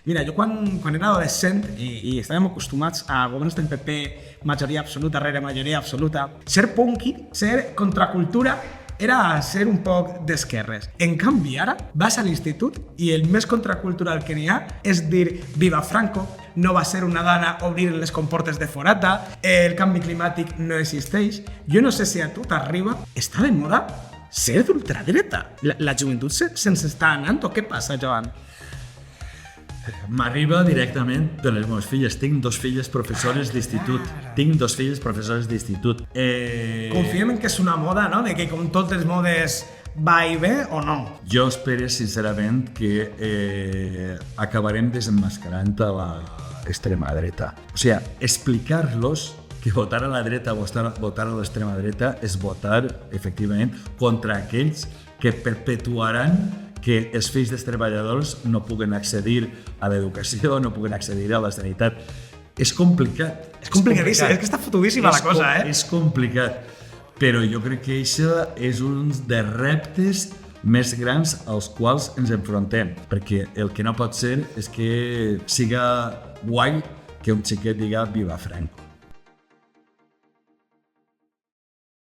Mira, jo quan era adolescent i estàvem acostumats a governs del PP, majoria absoluta rere majoria absoluta, ser punky, ser contracultura, era ser un poc d'esquerres. En canvi, ara vas a l'institut i el més contracultural que n'hi ha és dir «Viva Franco», no va ser una dona obrir les comportes de forata, el canvi climàtic no existeix. Jo no sé si a tu t'arriba, està de moda ser d'ultradreta. La joventut se'ns està anant o què passa, Joan? M'arriba directament de les meves filles. Tinc dos filles professores d'institut. Confiem en que és una moda, no? De que com totes les modes va i ve o no? Jo espero sincerament que acabarem desenmascarant a l'extrema dreta. O sigui, explicar-los que votar a la dreta o votar a l'extrema dreta és votar, efectivament, contra aquells que perpetuaran que els fills dels treballadors no puguen accedir a l'educació, no puguen accedir a la sanitat. És complicat. És complicadíssim, és que està fotudíssima la cosa, És complicat, però jo crec que això és un dels reptes més grans als quals ens enfrontem, perquè el que no pot ser és que siga guai que un xiquet diga «Viva Franco».